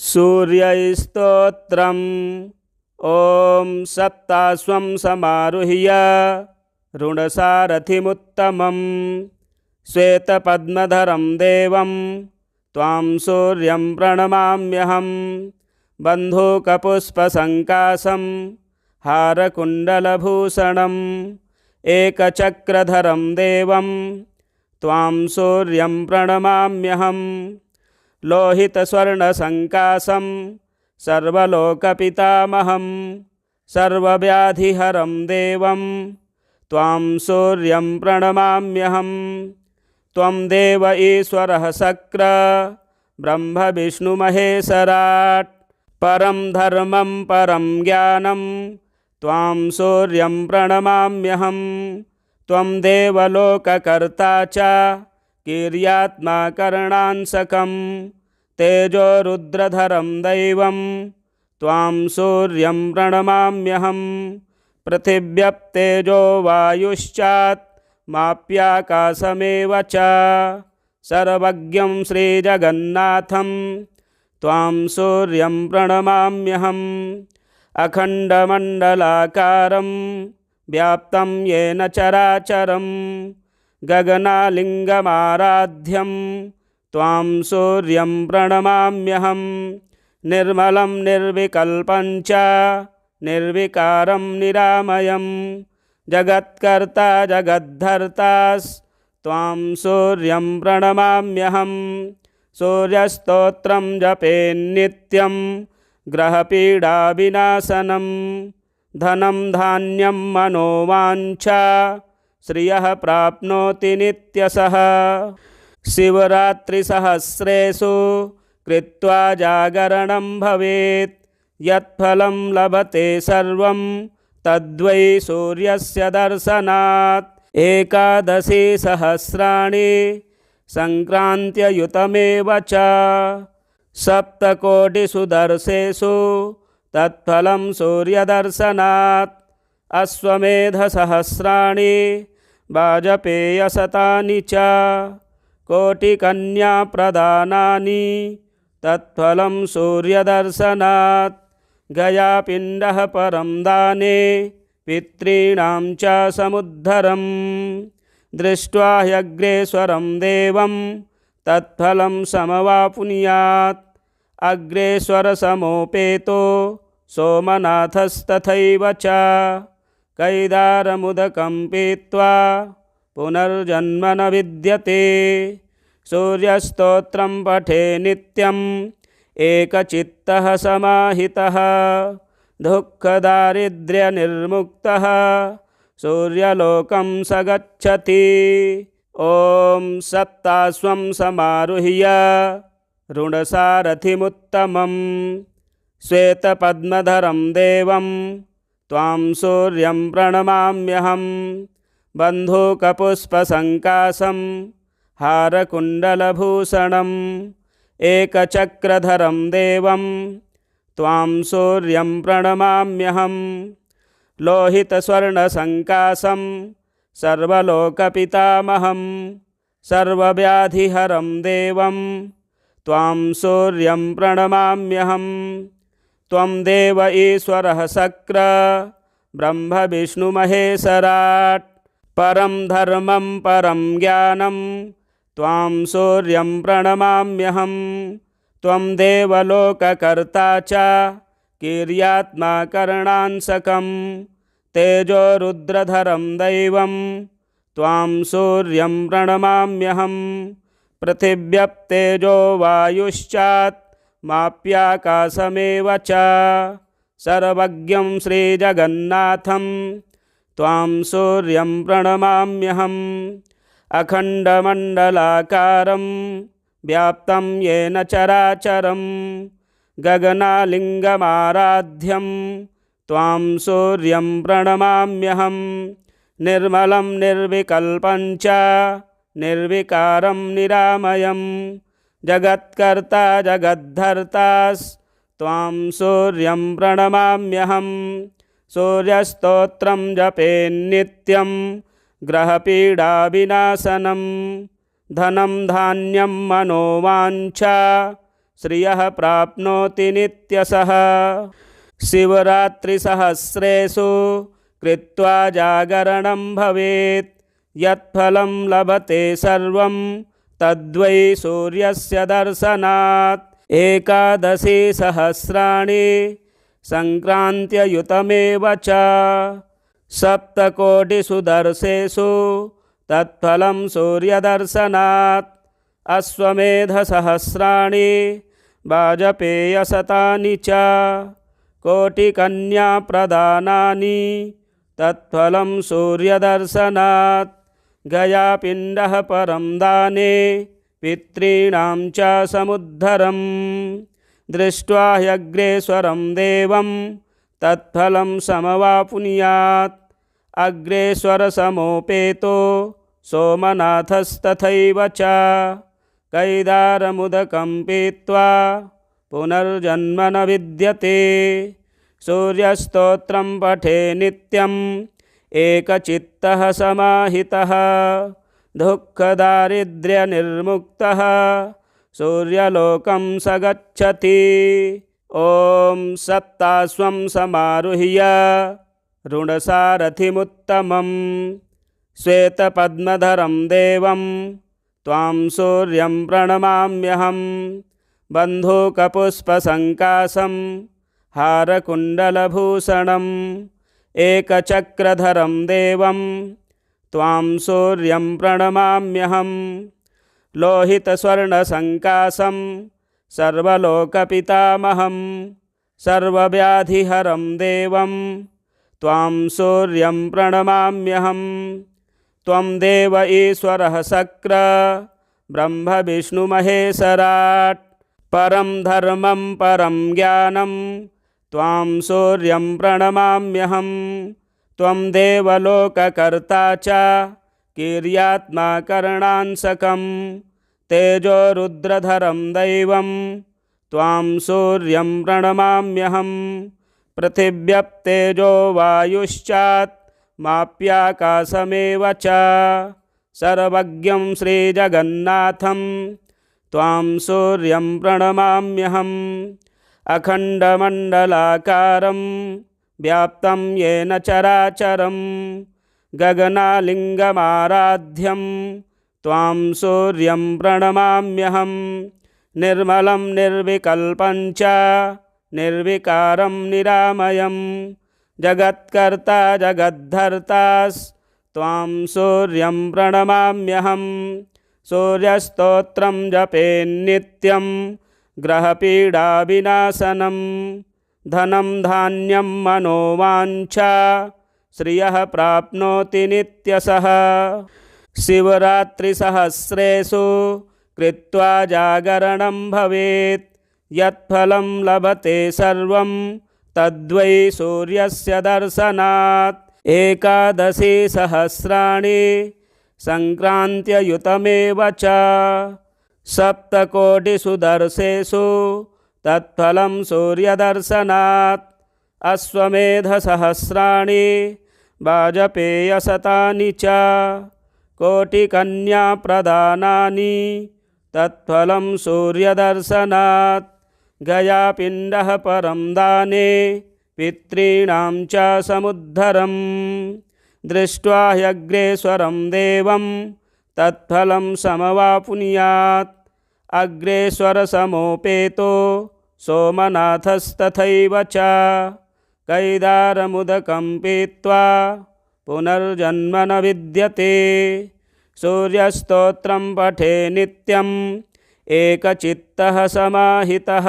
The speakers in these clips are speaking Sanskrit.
सूर्यस्तोत्रम्। ॐ सप्ताश्वं समारुह्य रुणसारथिमुत्तमं श्वेतपद्मधरं देवं त्वां सूर्यं प्रणमाम्यहं। बन्धूकपुष्पसङ्काशं हारकुण्डलभूषणम् एकचक्रधरं देवं त्वां सूर्यं प्रणमाम्यहं। लोहितस्वर्णसङ्काशं सर्वलोकपितामहं सर्वव्याधिहरं देवं त्वां सूर्यं प्रणमाम्यहं। त्वं देव ईश्वरः शक्र ब्रह्म विष्णुमहेश्वराट् परं धर्मं परं ज्ञानं त्वां सूर्यं प्रणमाम्यहं। त्वं देवलोककर्ता च कीर्यात्मा करणांसकं तेजो रुद्रधरं दैवं त्वां सूर्यं प्रणमाम्यहं। पृथिव्यप्तेजो वायुश्चात् माप्याकाशमेव च सर्वज्ञं श्रीजगन्नाथं त्वां सूर्यं प्रणमाम्यहं। अखण्डमण्डलाकारं व्याप्तं येन चराचरं गगनालिङ्गमाराध्यं त्वां सूर्यं प्रणमाम्यहं। निर्मलं निर्विकल्पं च निर्विकारं निरामयं जगत्कर्ता जगद्धर्तास्त्वां सूर्यं प्रणमाम्यहं। सूर्यस्तोत्रं जपेन्नित्यं ग्रहपीडाविनाशनं धनं धान्यं मनोवाञ्छा श्रियः प्राप्नोति नित्यशः। शिवरात्रिसहस्रेषु कृत्वा जागरणं भवेत् यत्फलं लभते सर्वं तद्वै सूर्यस्य दर्शनात्। एकादशी सहस्राणि संक्रान्त्ययुतमेव च सप्तकोटिषु दर्शेषु तत्फलं सूर्यदर्शनात्। अश्वमेधसहस्राणि वाजपेयशतानि च कोटिकन्याप्रदानानि तत्फलं सूर्यदर्शनात्। गयापिण्डः परं दाने पितॄणां च समुद्धरं दृष्ट्वा ह्यग्रेश्वरं देवं तत्फलं समवाप्नुयात्। अग्रेश्वरसमोपेतो सोमनाथस्तथैव च कैदारमुदकं पीत्वा पुनर्जन्म न विद्यते। सूर्यस्तोत्रं पठे नित्यं एकचित्तः समाहितः दुःखदारिद्र्यनिर्मुक्तः सूर्यलोकं स गच्छति। ॐ सप्ताश्वं समारुह्य रुणसारथिमुत्तमं श्वेतपद्मधरं देवं त्वां सूर्यं प्रणमाम्यहं। बन्धूकपुष्पसङ्काशं हारकुण्डलभूषणम् एकचक्रधरं देवं त्वां सूर्यं प्रणमाम्यहं। लोहितस्वर्णसङ्काशं सर्वलोकपितामहं सर्वव्याधिहरं देवं त्वां सूर्यं प्रणमाम्यहं। त्वं देव ईश्वरः शक्र ब्रह्म विष्णुमहेश्वराट् परं धर्मं परं ज्ञानं त्वां सूर्यं प्रणमाम्यहं। त्वं देवलोककर्ता च कीर्यात्मा करणांसकं तेजो रुद्रधरं दैवं त्वां सूर्यं प्रणमाम्यहं। पृथिव्यप्तेजो वायुश्चात् माप्याकाशमेव च सर्वज्ञं श्रीजगन्नाथं त्वां सूर्यं प्रणमाम्यहं। अखण्डमण्डलाकारं व्याप्तं येन चराचरं गगनालिङ्गमाराध्यं त्वां सूर्यं प्रणमाम्यहं। निर्मलं निर्विकल्पं च निर्विकारं निरामयं जगत्कर्ता जगद्धर्तास्त्वां सूर्यं प्रणमाम्यहं। सूर्यस्तोत्रं जपेन्नित्यं ग्रहपीडाविनाशनं धनं धान्यं मनोवाञ्छा श्रियः प्राप्नोति नित्यशः। शिवरात्रिसहस्रेषु कृत्वा जागरणं भवेत्, यत्फलं लभते सर्वं तद्वै सूर्यस्य दर्शनात्। एकादशी सहस्राणि संक्रान्त्ययुतमेव च, सप्तकोटिषु दर्शेषु तत्फलं सूर्यदर्शनात्। अश्वमेधसहस्राणि वाजपेयशतानि च, कोटिकन्याप्रदानानि तत्फलं सूर्यदर्शनात्। गयापिण्डः परं दाने पितॄणां च समुद्धरम्, दृष्ट्वा ह्यग्रेश्वरं देवं तत्फलं समवाप्नुयात्। अग्रेश्वरसमोपेतो सोमनाथस्तथैव च, कैदारमुदकं पीत्वा पुनर्जन्म न विद्यते। सूर्यस्तोत्रं पठे नित्यम् एकचित्तः समाहितः, दुःखदारिद्र्यनिर्मुक्तः सूर्यलोकं स गच्छति। ॐ सप्ताश्वं समारुह्य ऋणसारथिमुत्तमं, श्वेतपद्मधरं देवं त्वां सूर्यं प्रणमाम्यहं। बन्धूकपुष्पसङ्काशं हारकुण्डलभूषणम्, एकचक्रधरं देवं त्वां सूर्यं प्रणमाम्यहं। लोहितस्वर्णसङ्काशं सर्वलोकपितामहं, सर्वव्याधिहरं देवं त्वां सूर्यं प्रणमाम्यहं। त्वं देव ईश्वरः शक्र ब्रह्मविष्णुमहेश्वराट्, परं धर्मं परं ज्ञानं त्वां सूर्यं प्रणमाम्यहं। त्वं देवलोककर्ता च कीर्यात्मा करणांसकं, तेजो रुद्रधरं दैवं त्वां सूर्यं प्रणमाम्यहं। पृथिव्यप्तेजो वायुश्चात्माप्याकाशमेव च, सर्वज्ञं श्रीजगन्नाथं त्वां सूर्यं प्रणमाम्यहम्। अखण्डमण्डलाकारं व्याप्तं येन चराचरं, गगनालिङ्गमाराध्यं त्वां सूर्यं प्रणमाम्यहं। निर्मलं निर्विकल्पं च निर्विकारं निरामयं, जगत्कर्ता जगद्धर्तास्त्वां सूर्यं प्रणमाम्यहं। सूर्यस्तोत्रं जपेन्नित्यं ग्रहपीडाविनाशनं, धनं धान्यं मनोवाञ्छा श्रियः प्राप्नोति नित्यशः। शिवरात्रिसहस्रेषु कृत्वा जागरणं भवेत्, यत्फलं लभते सर्वं तद्वै सूर्यस्य दर्शनात्। एकादशी सहस्राणि संक्रान्त्ययुतमेव च, सप्तकोटिषु दर्शेषु तत्फलं सूर्यदर्शनात्। अश्वमेधसहस्राणि वाजपेयशतानि च, कोटिकन्याप्रदानानि तत्फलं सूर्यदर्शनात्। गयापिण्डः परं दाने पितॄणां च समुद्धरम्, दृष्ट्वा ह्यग्रेश्वरं देवं तत्फलं समवाप्नुयात्। अग्रेश्वरसमोपेतो सोमनाथस्तथैव च, कैदारमुदकं पीत्वा पुनर्जन्म न विद्यते। सूर्यस्तोत्रं पठे नित्यम् एकचित्तः समाहितः,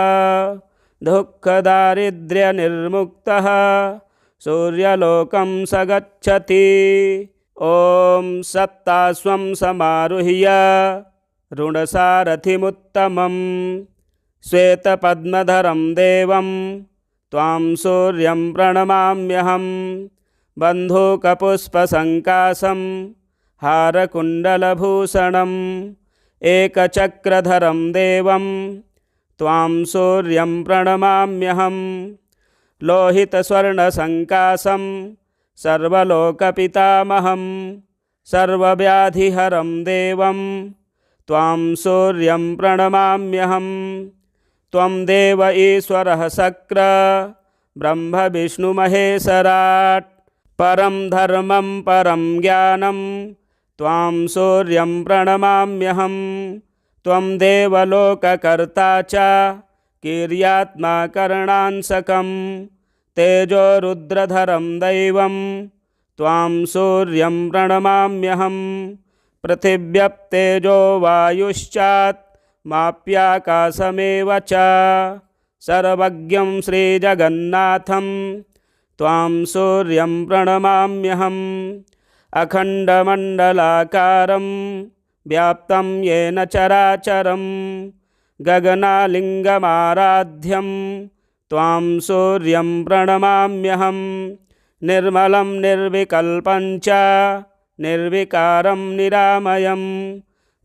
दुःखदारिद्र्यनिर्मुक्तः सूर्यलोकं स गच्छति। ॐ सप्ताश्वं समारुह्य ऋणसारथिमुत्तमं, श्वेतपद्मधरं देवं त्वां सूर्यं प्रणमाम्यहं। बन्धूकपुष्पसङ्काशं हारकुण्डलभूषणम्, एकचक्रधरं देवं त्वां सूर्यं प्रणमाम्यहं। लोहितस्वर्णसङ्काशं सर्वलोकपितामहं, सर्वव्याधिहरं देवं त्वां सूर्यं प्रणमाम्यहं। त्वं देव ईश्वरः शक्र ब्रह्म विष्णु महेश्वराट् परं धर्मं परं ज्ञानं त्वां सूर्यं प्रणमाम्यहं त्वं देवलोककर्ता च कीर्यात्मा करणांसकं तेजो रुद्रधरं दैवं त्वां सूर्यं प्रणमाम्यहं पृथिव्यप्तेजो वायुश्चात्माप्याकाशमेव च सर्वज्ञं श्रीजगन्नाथं त्वां सूर्यं प्रणमाम्यहम् अखण्डमण्डलाकारं व्याप्तं येन चराचरं गगनालिङ्गमाराध्यं त्वां सूर्यं प्रणमाम्यहं निर्मलं निर्विकल्पं च निर्विकारं निरामयं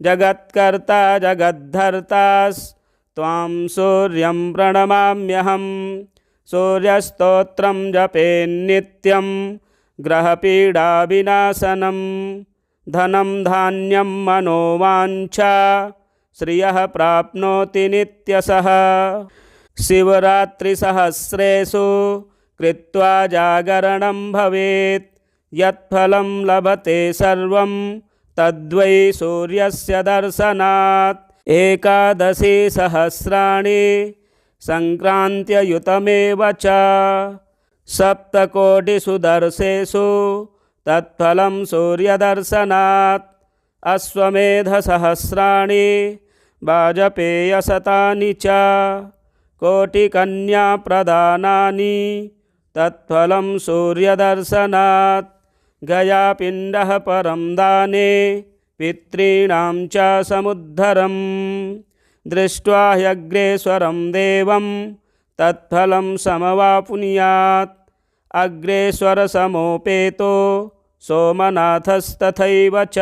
जगत्कर्ता जगद्धर्तास्त्वां सूर्यं प्रणमाम्यहं सूर्यस्तोत्रं जपेन्नित्यं ग्रहपीडाविनाशनं धनं धान्यं मनोवाञ्छा श्रियः प्राप्नोति नित्यशः शिवरात्रिसहस्रेषु कृत्वा जागरणं भवेत् यत्फलं लभते सर्वं तद्वै सूर्यस्य दर्शनात् एकादशी सहस्राणि संक्रान्त्ययुतमेव च सप्तकोटिषु दर्शेषु तत्फलं सूर्यदर्शनात् अश्वमेधसहस्राणि वाजपेयशतानि च कोटिकन्याप्रदानानि तत्फलं सूर्यदर्शनात् गयापिण्डः परं दाने पितॄणां च समुद्धरम् दृष्ट्वा ह्यग्रेश्वरं देवं तत्फलं समवाप्नुयात् अग्रेश्वरसमोपेतो सोमनाथस्तथैव च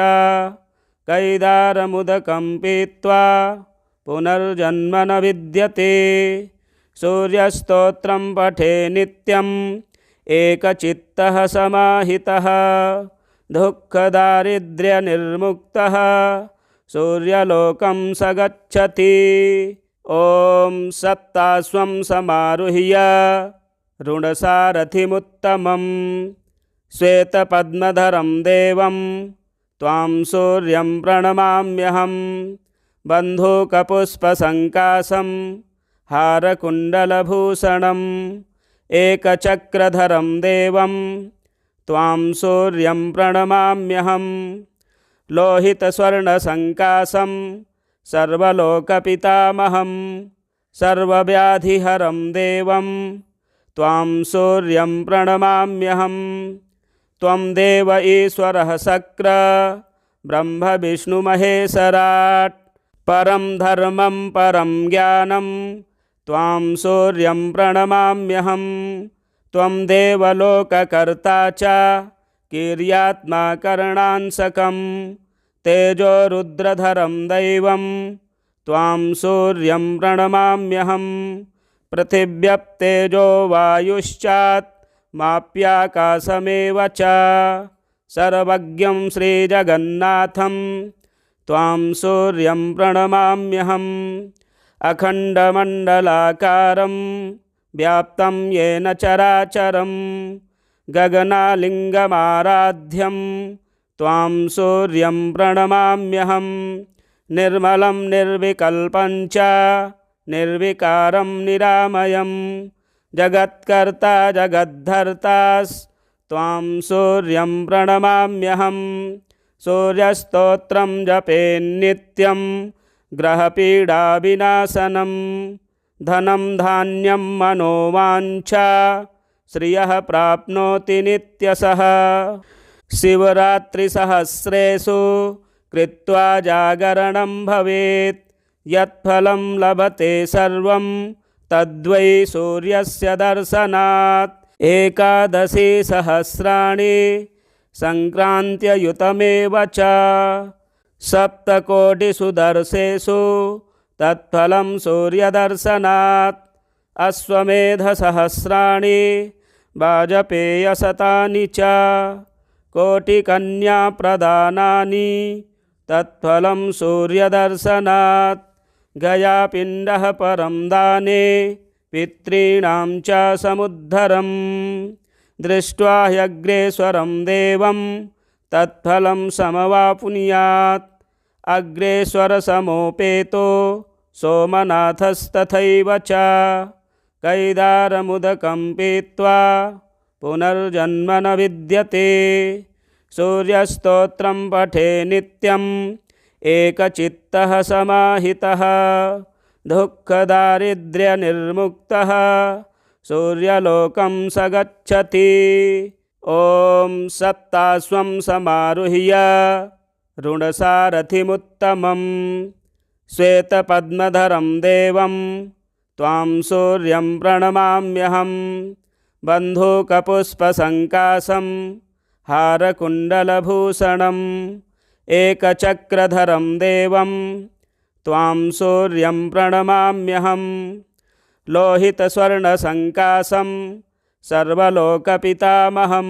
कैदारमुदकं पीत्वा पुनर्जन्म न विद्यते सूर्यस्तोत्रं पठे नित्यम् एकचित्तः समाहितः दुःखदारिद्र्यनिर्मुक्तः सूर्यलोकं स गच्छति ॐ सप्ताश्वं समारुह्य ऋणसारथिमुत्तमं श्वेतपद्मधरं देवं त्वां सूर्यं प्रणमाम्यहं बन्धूकपुष्पसङ्काशं हारकुण्डलभूषणम् एकचक्रधरं देवं त्वां सूर्यं प्रणमाम्यहं लोहितस्वर्णसङ्काशं सर्वलोकपितामहं सर्वव्याधिहरं देवं त्वां सूर्यं प्रणमाम्यहं त्वं देव ईश्वरः शक्र ब्रह्म विष्णु महेश्वराट् परं धर्मं परं ज्ञानं त्वां सूर्यं प्रणमाम्यहं त्वं देवलोककर्ता च कीर्यात्मा करणांसकं तेजो रुद्रधरं दैवं त्वां सूर्यं प्रणमाम्यहं पृथिव्यप्तेजो वायुश्चात्माप्याकाशमेव च सर्वज्ञं श्रीजगन्नाथं त्वां सूर्यं प्रणमाम्यहम् अखण्डमण्डलाकारं व्याप्तं येन चराचरं गगनालिङ्गमाराध्यं त्वां सूर्यं प्रणमाम्यहं निर्मलं निर्विकल्पं च निर्विकारं निरामयं जगत्कर्ता जगद्धर्तास्त्वां सूर्यं प्रणमाम्यहं सूर्यस्तोत्रं जपेन्नित्यं ग्रहपीडाविनाशनं धनं धान्यं मनोवाञ्छा श्रियः प्राप्नोति नित्यशः शिवरात्रिसहस्रेषु कृत्वा जागरणं भवेत् यत्फलं लभते सर्वं तद्वै सूर्यस्य दर्शनात् एकादशी सहस्राणि संक्रान्त्ययुतमेव च सप्तकोटिषु दर्शेषु तत्फलं सूर्यदर्शनात् अश्वमेधसहस्राणि वाजपेयशतानि च कोटिकन्याप्रदानानि तत्फलं सूर्यदर्शनात् गयापिण्डः परं दाने पितॄणां च समुद्धरम् दृष्ट्वा ह्यग्रेश्वरं देवं तत्फलं समवाप्नुयात् अग्रेश्वरसमोपेतो सोमनाथस्तथैव च कैदारमुदकं पीत्वा पुनर्जन्म न विद्यते सूर्यस्तोत्रं पठे नित्यम् एकचित्तः समाहितः दुःखदारिद्र्यनिर्मुक्तः सूर्यलोकं स गच्छति। ॐ सप्ताश्वं समारुह्य ऋणसारथिमुत्तमं श्वेतपद्मधरं देवं त्वां सूर्यं प्रणमाम्यहं बन्धूकपुष्पसङ्कासं हारकुण्डलभूषणम् एकचक्रधरं देवं त्वां सूर्यं प्रणमाम्यहं लोहितस्वर्णसङ्कासं सर्वलोकपितामहं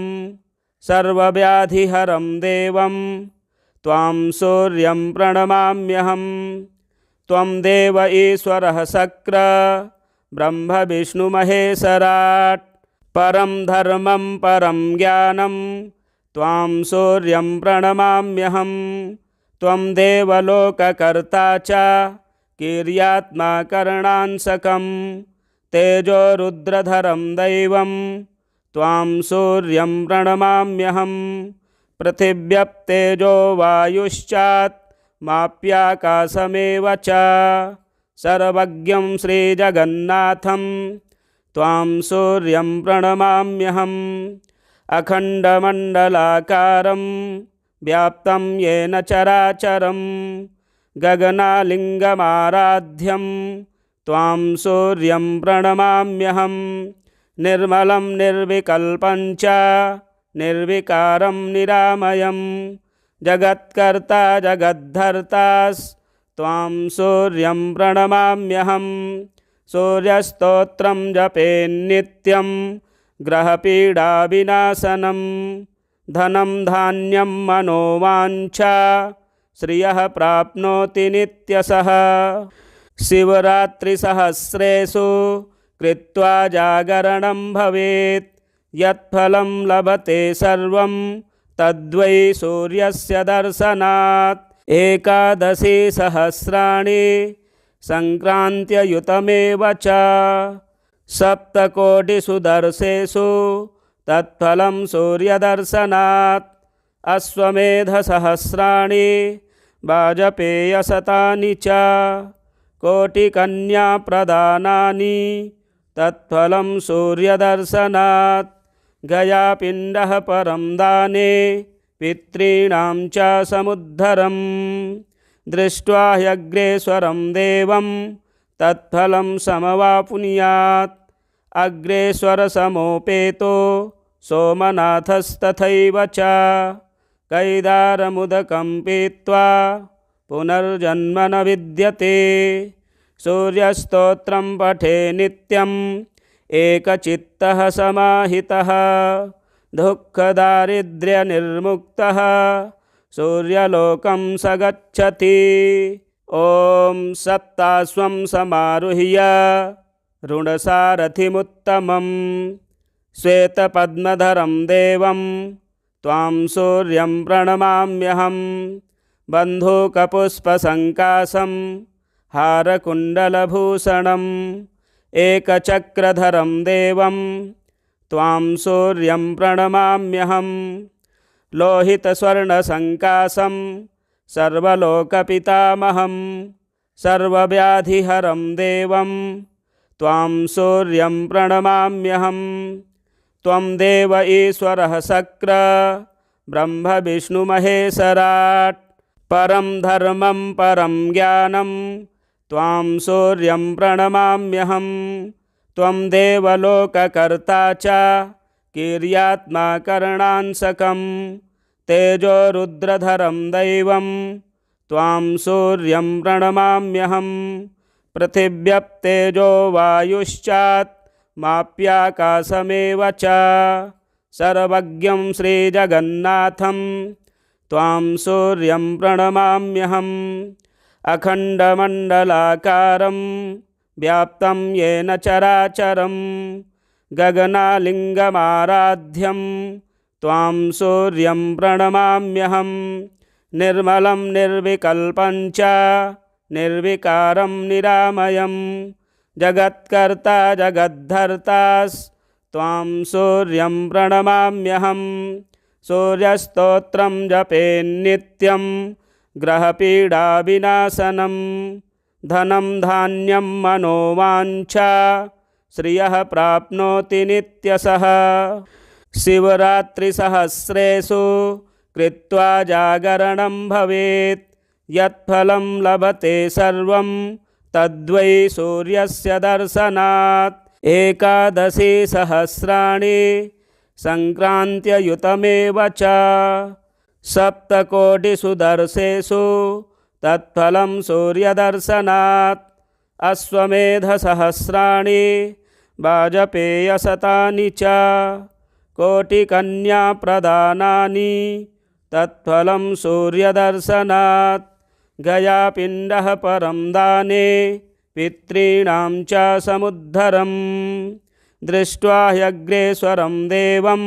सर्वव्याधिहरं देवं त्वां सूर्यं प्रणमाम्यहं त्वं देव ईश्वरः शक्र ब्रह्म विष्णुमहेश्वराट् परं धर्मं परं ज्ञानं त्वां सूर्यं प्रणमाम्यहं त्वं देवलोककर्ता च कीर्यात्मा करणांसकं तेजो रुद्रधरं दैवं त्वां सूर्यं प्रणमाम्यहं पृथिव्यप्तेजो वायुश्चात् माप्याकाशमेव च सर्वज्ञं श्रीजगन्नाथं त्वां सूर्यं प्रणमाम्यहं अखण्डमण्डलाकारं व्याप्तं येन चराचरं गगनालिङ्गमाराध्यं त्वां सूर्यं प्रणमाम्यहं निर्मलं निर्विकल्पं च निर्विकारं निरामयं जगत्कर्ता जगद्धर्तास्त्वां सूर्यं प्रणमाम्यहं सूर्यस्तोत्रं जपेन्नित्यं ग्रहपीडाविनाशनं धनं धान्यं मनोवाञ्छा श्रियः प्राप्नोति नित्यशः शिवरात्रिसहस्रेषु कृत्वा जागरणं भवेत् यत्फलं लभते सर्वं तद्वै सूर्यस्य दर्शनात् एकादशी सहस्राणि संक्रान्त्ययुतमेव च सप्तकोटिषु दर्शेषु तत्फलं सूर्यदर्शनात् अश्वमेधसहस्राणि वाजपेयशतानि च कोटिकन्याप्रदानानि तत्फलं सूर्यदर्शनात् गयापिण्डः परं दाने पितॄणां च समुद्धरम् दृष्ट्वा ह्यग्रेश्वरं देवं तत्फलं समवाप्नुयात् अग्रेश्वरसमोपेतो सोमनाथस्तथैव च कैदारमुदकं पीत्वा पुनर्जन्म न विद्यते सूर्यस्तोत्रं पठे नित्यम् एकचित्तः समाहितः दुःखदारिद्र्यनिर्मुक्तः सूर्यलोकं स गच्छति। ॐ सप्ताश्वं समारुह्य ऋणसारथिमुत्तमं श्वेतपद्मधरं देवं त्वां सूर्यं प्रणमाम्यहं बन्धूकपुष्पसङ्कासं हारकुण्डलभूषणम् एकचक्रधरं देवं त्वां सूर्यं प्रणमाम्यहं लोहितस्वर्णसङ्कासं सर्वलोकपितामहं सर्वव्याधिहरं देवं त्वां सूर्यं प्रणमाम्यहं त्वं देव ईश्वरः शक्र ब्रह्म विष्णुमहेश्वराट् परं धर्मं परं ज्ञानं त्वां सूर्यं प्रणमाम्यहं त्वं देवलोककर्ता च कीर्यात्मा करणांसकं तेजो रुद्रधरं दैवं त्वां सूर्यं प्रणमाम्यहं पृथिव्यप्तेजो वायुश्चात् माप्याकाशमेव च सर्वज्ञं श्रीजगन्नाथं त्वां सूर्यं प्रणमाम्यहं अखण्डमण्डलाकारं व्याप्तं येन चराचरं गगनालिङ्गमाराध्यं त्वां सूर्यं प्रणमाम्यहं निर्मलं निर्विकल्पं च निर्विकारं निरामयं जगत्कर्ता जगद्धर्तास्त्वां सूर्यं प्रणमाम्यहं सूर्यस्तोत्रं जपेन्नित्यं ग्रहपीडाविनाशनं धनं धान्यं मनोवाञ्छा श्रियः प्राप्नोति नित्यशः शिवरात्रिसहस्रेषु कृत्वा जागरणं भवेत् यत्फलं लभते सर्वं तद्वै सूर्यस्य दर्शनात् एकादशी सहस्राणि संक्रान्त्ययुतमेव च सप्तकोटिषु दर्शेषु तत्फलं सूर्यदर्शनात् अश्वमेधसहस्राणि वाजपेयशतानि च कोटिकन्याप्रदानानि तत्फलं सूर्यदर्शनात् गयापिण्डः परं दाने पितॄणां च समुद्धरम् दृष्ट्वा ह्यग्रेश्वरं देवं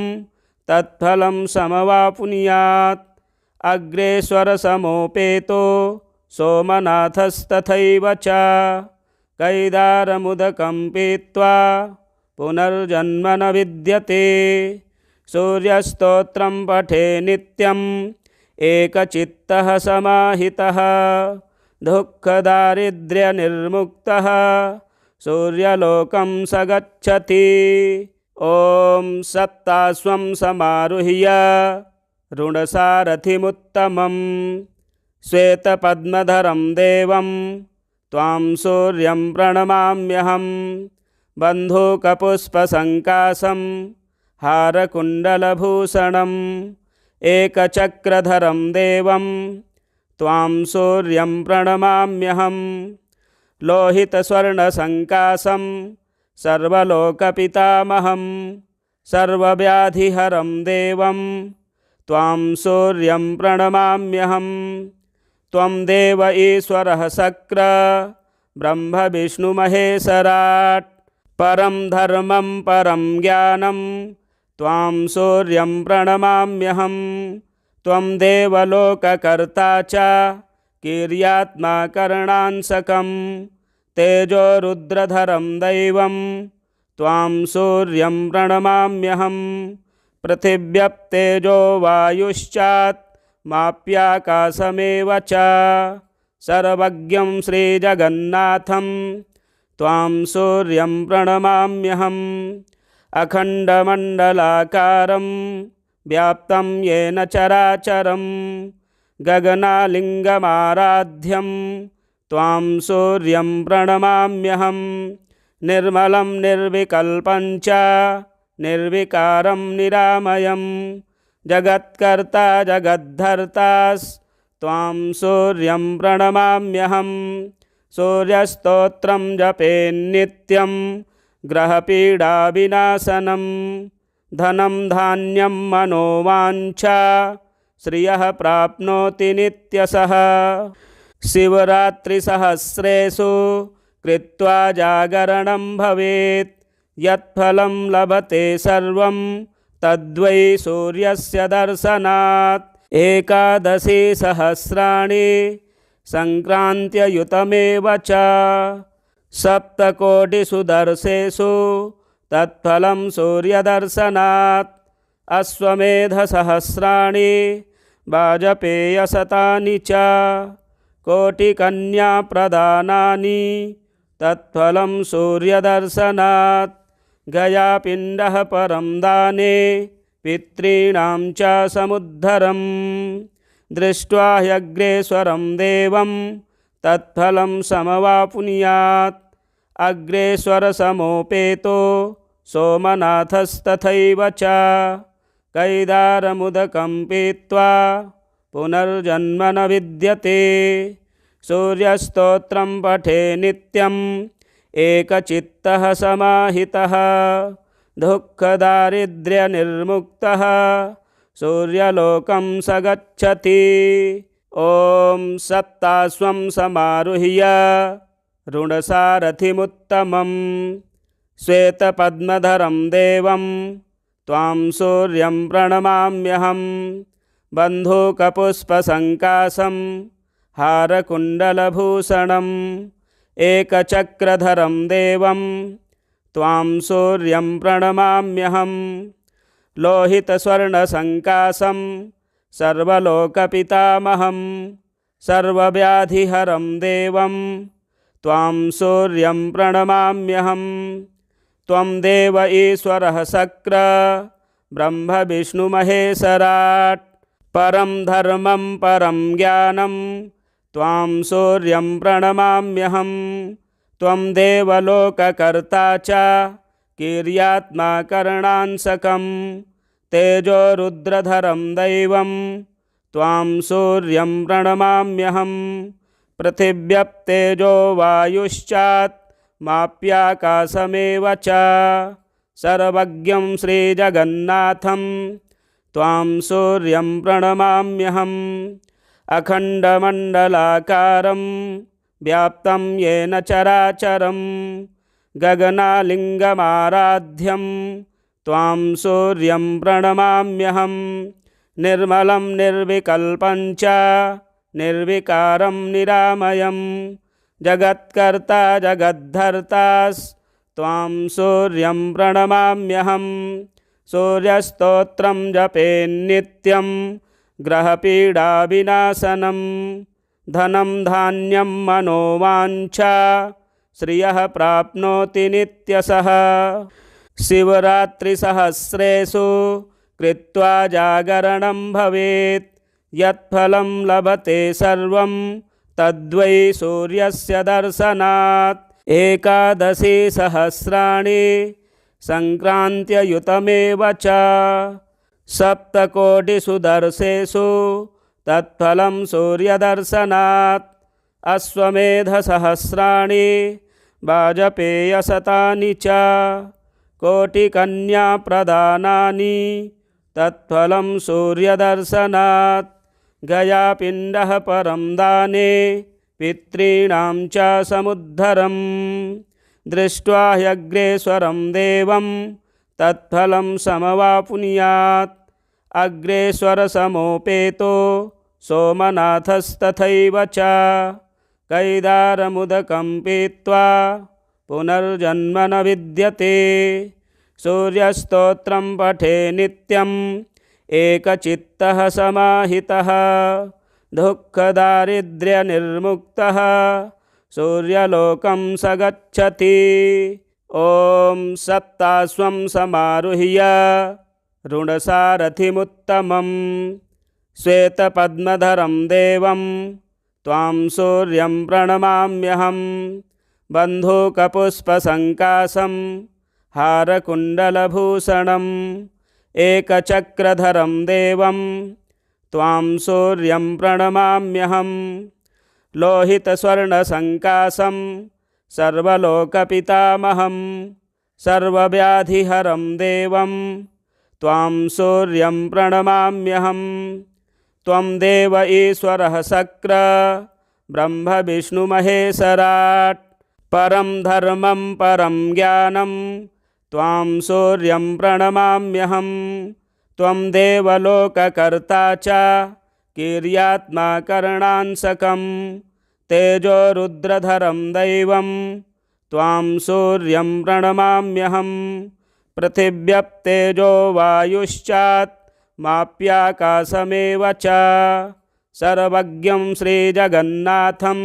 तत्फलं समवाप्नुयात् अग्रेश्वरसमोपेतो सोमनाथस्तथैव च कैदारमुदकं पीत्वा पुनर्जन्म न विद्यते सूर्यस्तोत्रं पठे नित्यम् एकचित्तः समाहितः दुःखदारिद्र्यनिर्मुक्तः सूर्यलोकं स गच्छति। ॐ सप्ताश्वं समारुह्य रुणसारथिमुत्तमं श्वेतपद्मधरं देवं त्वां सूर्यं प्रणमाम्यहं बन्धूकपुष्पसङ्काशं हारकुण्डलभूषणम् एकचक्रधरं देवं त्वां सूर्यं प्रणमाम्यहं लोहितस्वर्णसङ्काशं सर्वलोकपितामहं सर्वव्याधिहरं देवं त्वां सूर्यं प्रणमाम्यहं त्वं देव ईश्वरः शक्र ब्रह्मविष्णुमहेश्वराट् परं धर्मं परं ज्ञानं त्वां सूर्यं प्रणमाम्यहं त्वं देवलोककर्ता च कीर्यात्मा करणांसकं तेजो रुद्रधरं दैवं त्वां सूर्यं प्रणमाम्यहं पृथिव्यप्तेजो वायुश्चात्माप्याकाशमेव च सर्वज्ञं श्रीजगन्नाथं त्वां सूर्यं प्रणमाम्यहम् अखण्डमण्डलाकारं व्याप्तं येन चराचरं गगनालिङ्गमाराध्यं त्वां सूर्यं प्रणमाम्यहं निर्मलं निर्विकल्पं च निर्विकारं निरामयं जगत्कर्ता जगद्धर्तास्त्वां सूर्यं प्रणमाम्यहं सूर्यस्तोत्रं जपेन्नित्यं ग्रहपीडाविनाशनं धनं धान्यं मनोवाञ्छा श्रियः प्राप्नोति नित्यशः शिवरात्रिसहस्रेषु कृत्वा जागरणं भवेत् यत्फलं लभते सर्वं तद्वै सूर्यस्य दर्शनात् एकादशी सहस्राणि संक्रान्त्ययुतमेव च सप्तकोटिषु दर्शेषु तत्फलं सूर्यदर्शनात् अश्वमेधसहस्राणि वाजपेयशतानि च कोटिकन्याप्रदानानि तत्फलं सूर्यदर्शनात् गयापिण्डः परं दाने पितॄणां च समुद्धरम् दृष्ट्वा ह्यग्रेश्वरं देवं तत्फलं समवाप्नुयात् अग्रेश्वरसमोपेतो सोमनाथस्तथैव च कैदारमुदकं पीत्वा पुनर्जन्म न विद्यते सूर्यस्तोत्रं पठे नित्यम् एकचित्तः समाहितः दुःखदारिद्र्यनिर्मुक्तः सूर्यलोकं स गच्छति। ॐ सत्तास्वं समारुह्य ऋणसारथिमुत्तमं श्वेतपद्मधरं देवं त्वां सूर्यं प्रणमाम्यहं बन्धूकपुष्पसङ्काशं हारकुण्डलभूषणम् एकचक्रधरं देवं त्वां सूर्यं प्रणमाम्यहं लोहितस्वर्णसङ्काशं सर्वलोकपितामहं सर्वव्याधिहरं देवं त्वां सूर्यं प्रणमाम्यहं त्वं देव ईश्वरः शक्र ब्रह्मविष्णुमहेश्वराट् परं धर्मं परं ज्ञानं त्वां सूर्यं प्रणमाम्यहं त्वं देवलोककर्ता च कीर्यात्मा करणांसकं तेजो रुद्रधरं दैवं त्वां सूर्यं प्रणमाम्यहं पृथिव्यप्तेजो वायुश्चात् माप्याकाशमेव च सर्वज्ञं श्रीजगन्नाथं त्वां सूर्यं प्रणमाम्यहम् अखण्डमण्डलाकारं व्याप्तं येन चराचरं गगनालिङ्गमाराध्यं त्वां सूर्यं प्रणमाम्यहं निर्मलं निर्विकल्पं च निर्विकारं निरामयं जगत्कर्ता जगद्धर्तास्त्वां सूर्यं प्रणमाम्यहं सूर्यस्तोत्रं जपेन्नित्यं ग्रहपीडाविनाशनं धनं धान्यं मनोवाञ्छा श्रियः प्राप्नोति नित्यशः शिवरात्रिसहस्रेषु कृत्वा जागरणं भवेत् यत्फलं लभते सर्वं तद्वै सूर्यस्य दर्शनात् एकादशी सहस्राणि संक्रान्त्ययुतमेव च सप्तकोटिषु दर्शेषु तत्फलं सूर्यदर्शनात् अश्वमेधसहस्राणि वाजपेयशतानि च कोटिकन्याप्रदानानि तत्फलं सूर्यदर्शनात् गयापिण्डः परं दाने पितॄणां च समुद्धरम् दृष्ट्वा ह्यग्रेश्वरं देवं तत्फलं समवाप्नुयात् अग्रेश्वरसमोपेतो सोमनाथस्तथैव च कैदारमुदकं पीत्वा पुनर्जन्म न विद्यते सूर्यस्तोत्रं पठे नित्यम् एकचित्तः समाहितः दुःखदारिद्र्यनिर्मुक्तः सूर्यलोकं स गच्छति। ॐ सत्तास्वं समारुह्य ऋणसारथिमुत्तमं श्वेतपद्मधरं देवं त्वां सूर्यं प्रणमाम्यहं बन्धूकपुष्पसङ्काशं हारकुण्डलभूषणम् एकचक्रधरं देवं त्वां सूर्यं प्रणमाम्यहं लोहितस्वर्णसङ्काशं सर्वलोकपितामहं सर्वव्याधिहरं देवं त्वां सूर्यं प्रणमाम्यहं त्वं देव ईश्वरः शक्र ब्रह्मविष्णुमहेश्वराट् परं धर्मं परं ज्ञानं त्वां सूर्यं प्रणमाम्यहं त्वं देवलोककर्ता च कीर्यात्मा करणांसकं तेजो रुद्रधरं दैवं त्वां सूर्यं प्रणमाम्यहं पृथिव्यप्तेजो वायुश्चात् माप्याकाशमेव च सर्वज्ञं श्रीजगन्नाथं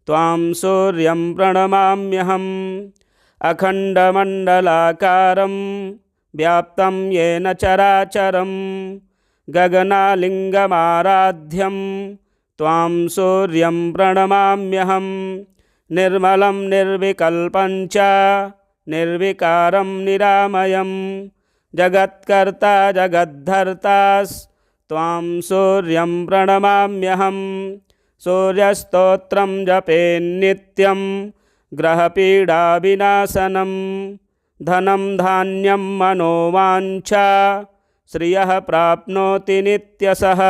त्वां सूर्यं प्रणमाम्यहम् अखण्डमण्डलाकारं व्याप्तं येन चराचरं गगनालिङ्गमाराध्यं त्वां सूर्यं प्रणमाम्यहं निर्मलं निर्विकल्पं च निर्विकारं निरामयं जगत्कर्ता जगद्धर्तास्त्वां सूर्यं प्रणमाम्यहं सूर्यस्तोत्रं जपेन्नित्यं ग्रहपीडाविनाशनं धनं धान्यं मनोवाञ्छा श्रियः प्राप्नोति नित्यशः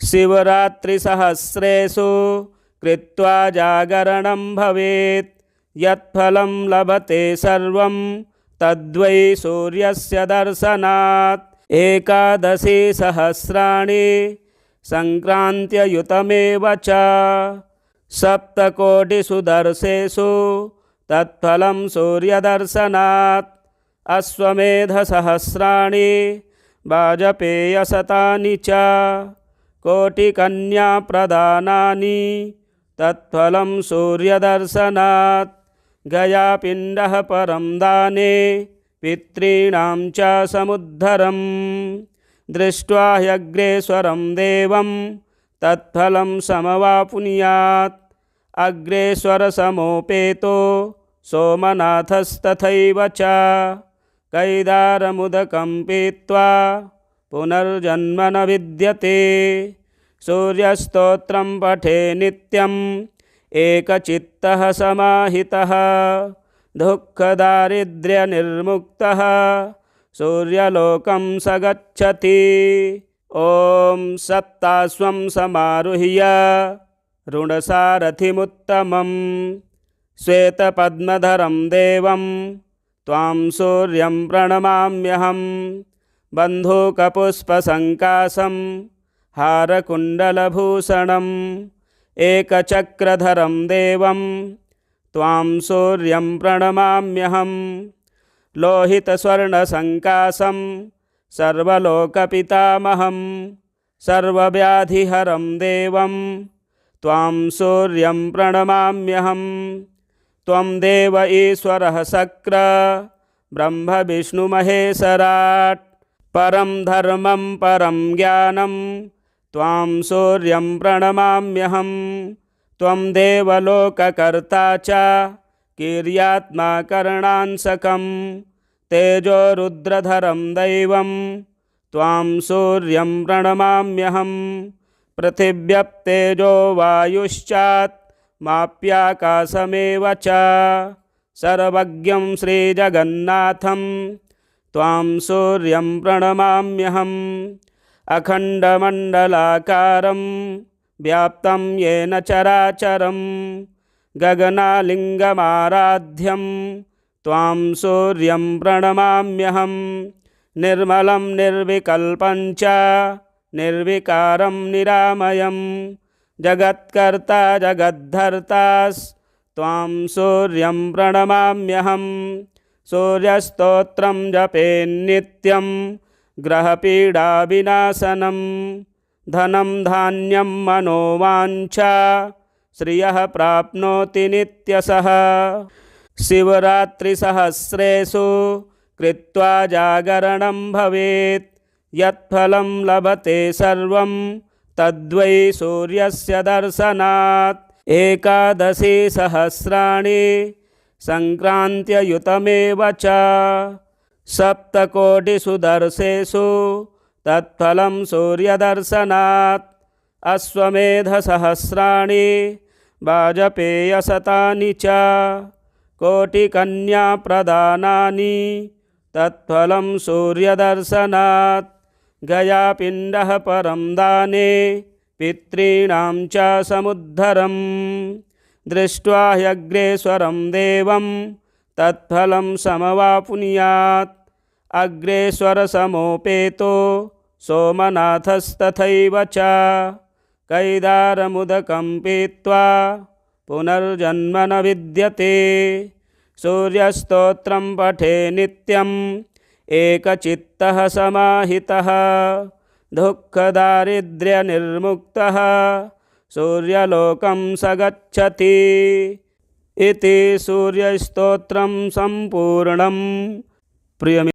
शिवरात्रिसहस्रेषु कृत्वा जागरणं भवेत् यत्फलं लभते सर्वं तद्वै सूर्यस्य दर्शनात्। एकादशी सहस्राणि संक्रान्त्ययुतमेव च सप्तकोटिषु दर्शेषु तत्फलं सूर्यदर्शनात्। अश्वमेधसहस्राणि वाजपेयशतानि च कोटिकन्याप्रदानानि तत्फलं सूर्यदर्शनात्। गयापिण्डः परं दाने पितॄणां च समुद्धरम् दृष्ट्वा ह्यग्रेश्वरं देवं तत्फलं समवाप्नुयात्। अग्रेश्वरसमोपेतो सोमनाथस्तथैव च कैदारमुदकं पीत्वा पुनर्जन्म न विद्यते। सूर्यस्तोत्रं पठे नित्यम् एकचित्तः समाहितः दुःखदारिद्र्यनिर्मुक्तः सूर्यलोकं स गच्छति। ॐ सप्ताश्वं समारुह्य रुणसारथिमुत्तमं श्वेतपद्मधरं देवं त्वां सूर्यं प्रणमाम्यहं। बन्धूकपुष्पसङ्काशं हारकुण्डलभूषणम् एकचक्रधरं देवं त्वां सूर्यं प्रणमाम्यहं। लोहितस्वर्णसङ्काशं सर्वलोकपितामहं सर्वव्याधिहरं देवं त्वां सूर्यं प्रणमाम्यहं। त्वं देव ईश्वरः शक्र ब्रह्म विष्णुमहेश्वराट् परं धर्मं परं ज्ञानं त्वां सूर्यं प्रणमाम्यहं। त्वं देवलोककर्ता च कीर्यात्मा करणांसकं तेजो रुद्रधरं दैवं त्वां सूर्यं प्रणमाम्यहं। पृथिव्यप्तेजो वायुश्चात्माप्याकाशमेव च सर्वज्ञं श्रीजगन्नाथं त्वां सूर्यं प्रणमाम्यहम्। अखण्डमण्डलाकारं व्याप्तं येन चराचरं गगनालिङ्गमाराध्यं त्वां सूर्यं प्रणमाम्यहं। निर्मलं निर्विकल्पं च निर्विकारं निरामयं जगत्कर्ता जगद्धर्तास्त्वां सूर्यं प्रणमाम्यहं। सूर्यस्तोत्रं जपेन्नित्यं ग्रहपीडाविनाशनं धनं धान्यं मनोवाञ्छा श्रियः प्राप्नोति नित्यशः। शिवरात्रिसहस्रेषु कृत्वा जागरणं भवेत् यत्फलं लभते सर्वं तद्वै सूर्यस्य दर्शनात्। एकादशी सहस्राणि संक्रान्त्ययुतमेव च सप्तकोटिषु दर्शेषु तत्फलं सूर्यदर्शनात्। अश्वमेधसहस्राणि वाजपेयशतानि च कोटिकन्याप्रदानानि तत्फलं सूर्यदर्शनात्। गयापिण्डः परं दाने पितॄणां च समुद्धरम् दृष्ट्वा ह्यग्रेश्वरं देवं तत्फलं समवाप्नुयात्। अग्रेश्वरसमोपेतो सोमनाथस्तथैव च कैदारमुदकं पीत्वा पुनर्जन्म न विद्यते। सूर्यस्तोत्रं पठे नित्यम् एकचित्तः समाहितः दुःखदारिद्र्यनिर्मुक्तः सूर्यलोकं स गच्छति। इति सूर्यस्तोत्रं सम्पूर्णम्। प्रिय